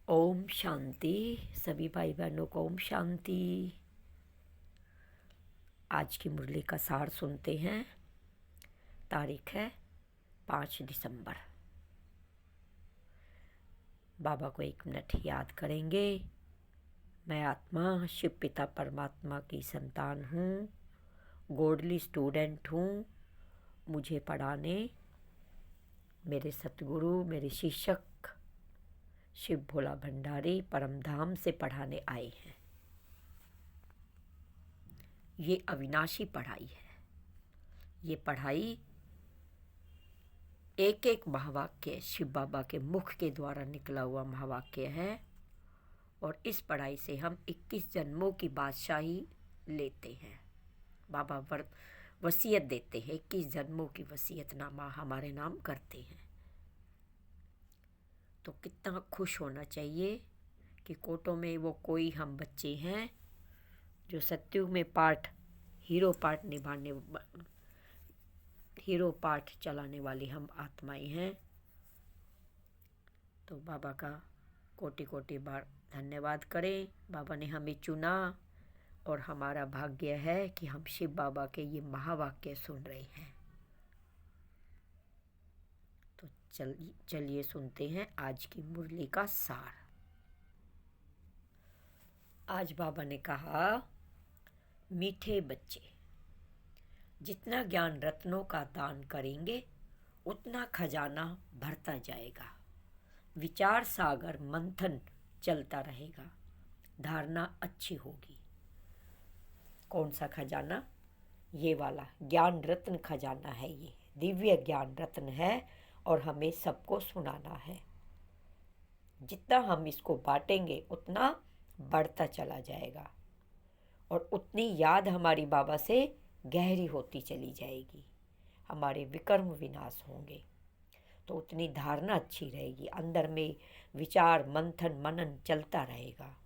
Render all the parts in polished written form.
ओम शांति। सभी भाई बहनों को ओम शांति। आज की मुरली का सार सुनते हैं। तारीख है 5 दिसंबर। बाबा को 1 मिनट याद करेंगे। मैं आत्मा शिव पिता परमात्मा की संतान हूँ, गोडली स्टूडेंट हूँ। मुझे पढ़ाने मेरे सतगुरु, मेरे शिक्षक शिव भोला भंडारी परमधाम से पढ़ाने आए हैं। ये अविनाशी पढ़ाई है। ये पढ़ाई एक एक महावाक्य शिव बाबा के मुख के द्वारा निकला हुआ महावाक्य है। और इस पढ़ाई से हम 21 जन्मों की बादशाही लेते हैं। बाबा वसीयत देते हैं, 21 जन्मों की वसीयतनामा हमारे नाम करते हैं। तो कितना खुश होना चाहिए कि कोटों में वो कोई हम बच्चे हैं जो सत्युग में हीरो पार्ट चलाने वाली हम आत्माएं हैं। तो बाबा का कोटि कोटि बार धन्यवाद करें। बाबा ने हमें चुना और हमारा भाग्य है कि हम शिव बाबा के ये महावाक्य सुन रहे हैं। तो चलिए सुनते हैं आज की मुरली का सार। आज बाबा ने कहा, मीठे बच्चे, जितना ज्ञान रत्नों का दान करेंगे उतना खजाना भरता जाएगा। विचार सागर मंथन चलता रहेगा। धारणा अच्छी होगी। कौन सा खजाना? ये वाला ज्ञान रत्न खजाना है। ये दिव्य ज्ञान रत्न है और हमें सबको सुनाना है। जितना हम इसको बांटेंगे उतना बढ़ता चला जाएगा और उतनी याद हमारी बाबा से गहरी होती चली जाएगी। हमारे विकर्म विनाश होंगे तो उतनी धारणा अच्छी रहेगी। अंदर में विचार मंथन मनन चलता रहेगा।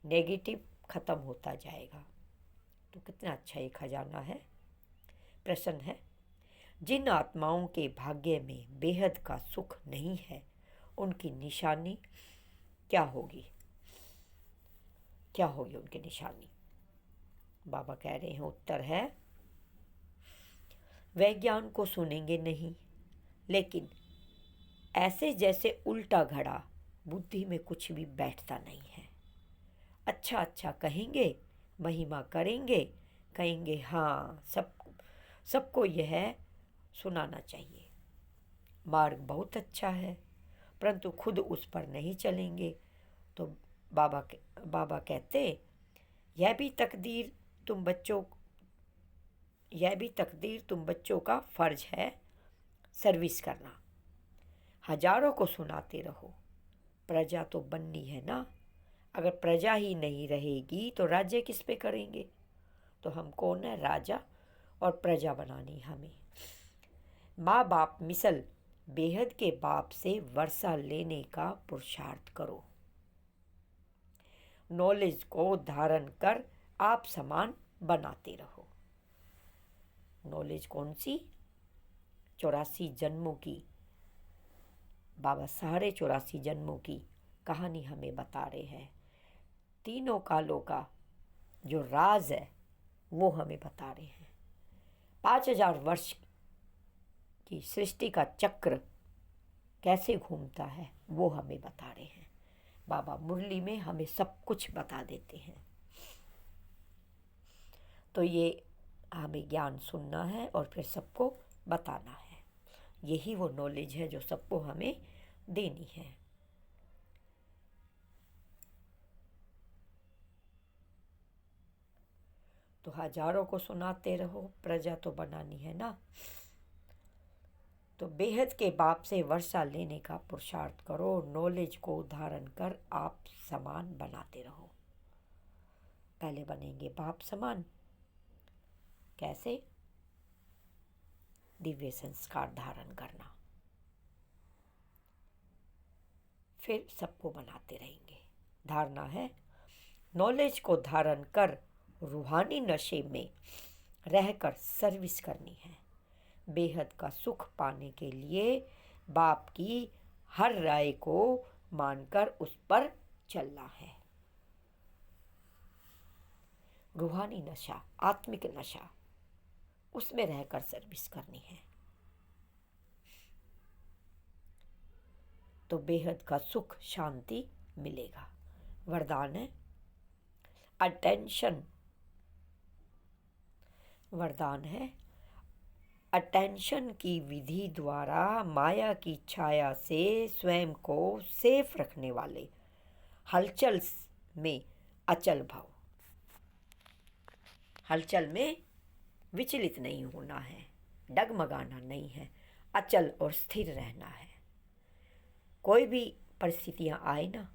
नेगेटिव खत्म होता जाएगा। तो कितना अच्छा ये खजाना है। प्रश्न है, जिन आत्माओं के भाग्य में बेहद का सुख नहीं है उनकी निशानी क्या होगी? क्या होगी उनकी निशानी? बाबा कह रहे हैं, उत्तर है, वह ज्ञान को सुनेंगे नहीं, लेकिन ऐसे जैसे उल्टा घड़ा बुद्धि में कुछ भी बैठता नहीं है। अच्छा अच्छा कहेंगे, महिमा करेंगे, कहेंगे हाँ सबको यह सुनाना चाहिए। मार्ग बहुत अच्छा है, परंतु खुद उस पर नहीं चलेंगे। तो बाबा कहते, यह भी तकदीर तुम बच्चों का फर्ज है सर्विस करना। हजारों को सुनाते रहो। प्रजा तो बननी है ना। अगर प्रजा ही नहीं रहेगी तो राज्य किस पे करेंगे? तो हम कौन है? राजा और प्रजा बनानी हमें। माँ बाप मिसल बेहद के बाप से वर्षा लेने का पुरुषार्थ करो। नॉलेज को धारण कर आप समान बनाते रहो। नॉलेज कौन सी? 84 जन्मों की। बाबा सारे 84 जन्मों की कहानी हमें बता रहे हैं। तीनों कालों का जो राज है वो हमें बता रहे हैं। 5000 वर्ष की सृष्टि का चक्र कैसे घूमता है वो हमें बता रहे हैं। बाबा मुरली में हमें सब कुछ बता देते हैं। तो ये हमें ज्ञान सुनना है और फिर सबको बताना है। यही वो नॉलेज है जो सबको हमें देनी है। तो हजारों को सुनाते रहो, प्रजा तो बनानी है ना। तो बेहद के बाप से वर्षा लेने का पुरुषार्थ करो। नॉलेज को धारण कर आप समान बनाते रहो। पहले बनेंगे बाप समान। कैसे? दिव्य संस्कार धारण करना, फिर सबको बनाते रहेंगे। धारणा है, नॉलेज को धारण कर रूहानी नशे में रहकर सर्विस करनी है। बेहद का सुख पाने के लिए बाप की हर राय को मानकर उस पर चलना है। रूहानी नशा, आत्मिक नशा, उसमें रहकर सर्विस करनी है तो बेहद का सुख शांति मिलेगा। वरदान है अटेंशन। वरदान है अटेंशन की विधि द्वारा माया की छाया से स्वयं को सेफ रखने वाले, हलचल में अचल भाव, हलचल में विचलित नहीं होना है, डगमगाना नहीं है, अचल और स्थिर रहना है। कोई भी परिस्थितियां आए ना,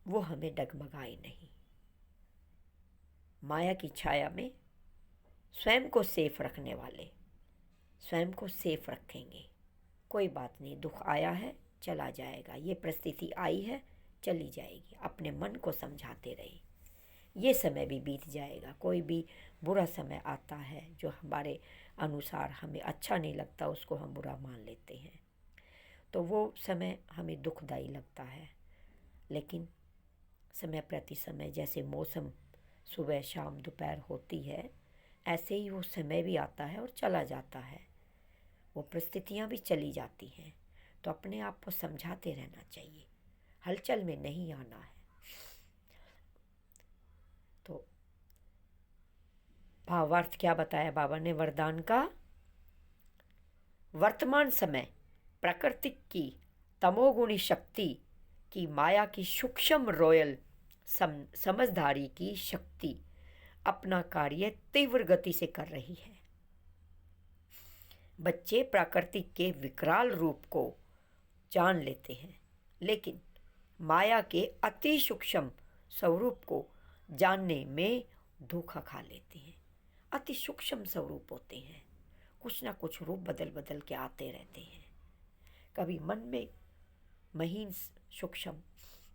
वो हमें डगमगाए नहीं। माया की छाया में स्वयं को सेफ रखने वाले स्वयं को सेफ रखेंगे। कोई बात नहीं, दुख आया है चला जाएगा, ये परिस्थिति आई है चली जाएगी। अपने मन को समझाते रहे, ये समय भी बीत जाएगा। कोई भी बुरा समय आता है जो हमारे अनुसार हमें अच्छा नहीं लगता, उसको हम बुरा मान लेते हैं, तो वो समय हमें दुखदाई लगता है। लेकिन समय प्रति समय जैसे मौसम सुबह शाम दोपहर होती है, ऐसे ही वो समय भी आता है और चला जाता है। वो परिस्थितियाँ भी चली जाती हैं। तो अपने आप को समझाते रहना चाहिए, हलचल में नहीं आना है। तो भावार्थ क्या बताया बाबा ने वरदान का? वर्तमान समय प्रकृति की तमोगुणी शक्ति की माया की सूक्ष्म रॉयल समझदारी की शक्ति अपना कार्य तीव्र गति से कर रही है। बच्चे प्रकृति के विकराल रूप को जान लेते हैं, लेकिन माया के अति सूक्ष्म स्वरूप को जानने में धोखा खा लेते हैं। अति सूक्ष्म स्वरूप होते हैं, कुछ ना कुछ रूप बदल बदल के आते रहते हैं। कभी मन में महीन सूक्ष्म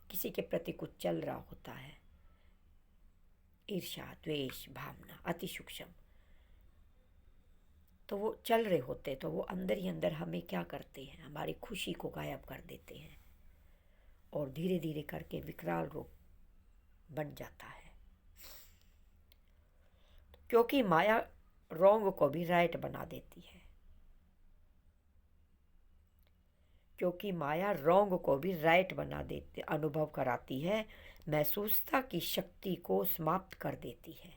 किसी के प्रति कुछ चल रहा होता है, ईर्ष्या द्वेष भावना अति सूक्ष्म, तो वो चल रहे होते, तो वो अंदर ही अंदर हमें क्या करते हैं, हमारी खुशी को गायब कर देते हैं और धीरे धीरे करके विकराल रूप बन जाता है। क्योंकि माया रॉन्ग को भी राइट बना देती है, क्योंकि माया रॉन्ग को भी राइट बना देती, अनुभव कराती है, महसूसता की शक्ति को समाप्त कर देती है,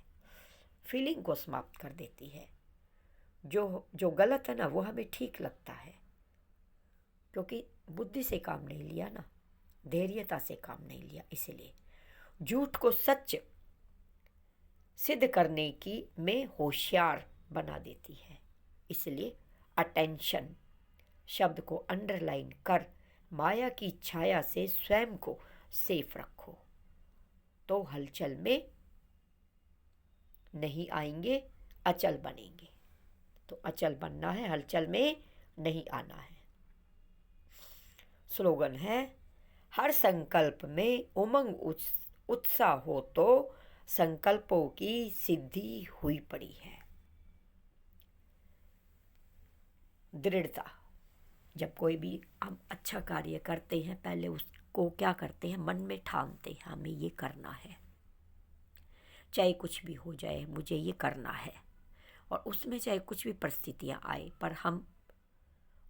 फीलिंग को समाप्त कर देती है। जो गलत है ना, वो हमें ठीक लगता है, क्योंकि बुद्धि से काम नहीं लिया ना, धैर्यता से काम नहीं लिया। इसलिए झूठ को सच सिद्ध करने की में होशियार बना देती है। इसलिए अटेंशन शब्द को अंडरलाइन कर माया की छाया से स्वयं को सेफ रखो, तो हलचल में नहीं आएंगे, अचल बनेंगे। तो अचल बनना है, हलचल में नहीं आना है। स्लोगन है, हर संकल्प में उमंग उत्साह हो तो संकल्पों की सिद्धि हुई पड़ी है। दृढ़ता, जब कोई भी हम अच्छा कार्य करते हैं, पहले उसको क्या करते हैं, मन में ठानते हैं हमें ये करना है, चाहे कुछ भी हो जाए मुझे ये करना है। और उसमें चाहे कुछ भी परिस्थितियां आए, पर हम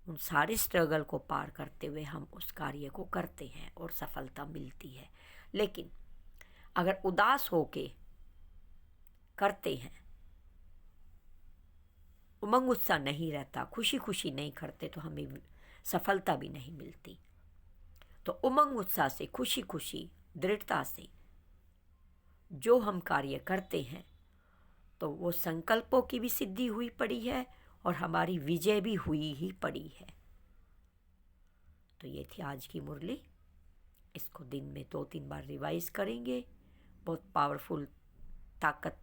उन सारे स्ट्रगल को पार करते हुए हम उस कार्य को करते हैं और सफलता मिलती है। लेकिन अगर उदास होके करते हैं, उमंग उत्साह नहीं रहता, खुशी खुशी नहीं करते, तो हमें सफलता भी नहीं मिलती। तो उमंग उत्साह से, खुशी खुशी, दृढ़ता से जो हम कार्य करते हैं, तो वो संकल्पों की भी सिद्धि हुई पड़ी है और हमारी विजय भी हुई ही पड़ी है। तो ये थी आज की मुरली। इसको दिन में 2-3 बार रिवाइज करेंगे। बहुत पावरफुल ताकत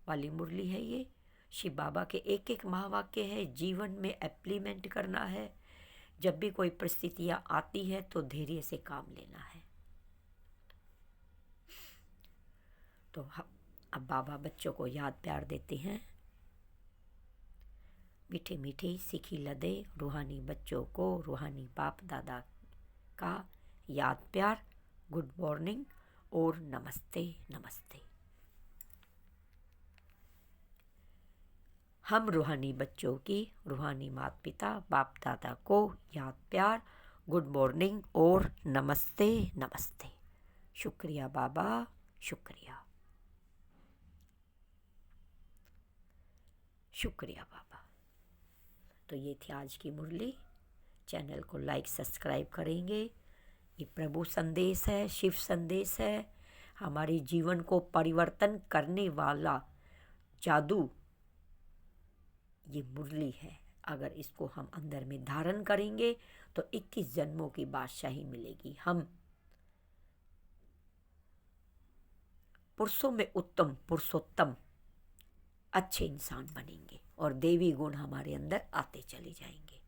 वाली मुरली है ये। शिव बाबा के एक एक महावाक्य है, जीवन में एप्लीमेंट करना है। जब भी कोई परिस्थितियाँ आती है तो धैर्य से काम लेना है। तो अब बाबा बच्चों को याद प्यार देते हैं। मीठे मीठे सीखी लदे रूहानी बच्चों को रूहानी बाप दादा का याद प्यार, गुड मॉर्निंग और नमस्ते नमस्ते। हम रूहानी बच्चों की रूहानी माता पिता बाप दादा को याद प्यार, गुड मॉर्निंग और नमस्ते नमस्ते। शुक्रिया बाबा, शुक्रिया, शुक्रिया बाबा। तो ये थी आज की मुरली। चैनल को लाइक सब्सक्राइब करेंगे। ये प्रभु संदेश है, शिव संदेश है, हमारे जीवन को परिवर्तन करने वाला जादू ये मुरली है। अगर इसको हम अंदर में धारण करेंगे तो 21 जन्मों की बादशाही मिलेगी। हम पुरुषों में उत्तम, पुरुषोत्तम, अच्छे इंसान बनेंगे और देवी गुण हमारे अंदर आते चले जाएंगे।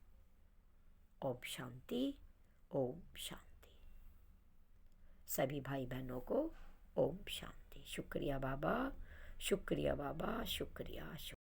ओम शांति, ओम शांति। सभी भाई बहनों को ओम शांति। शुक्रिया बाबा, शुक्रिया बाबा, शुक्रिया शुक्रिया।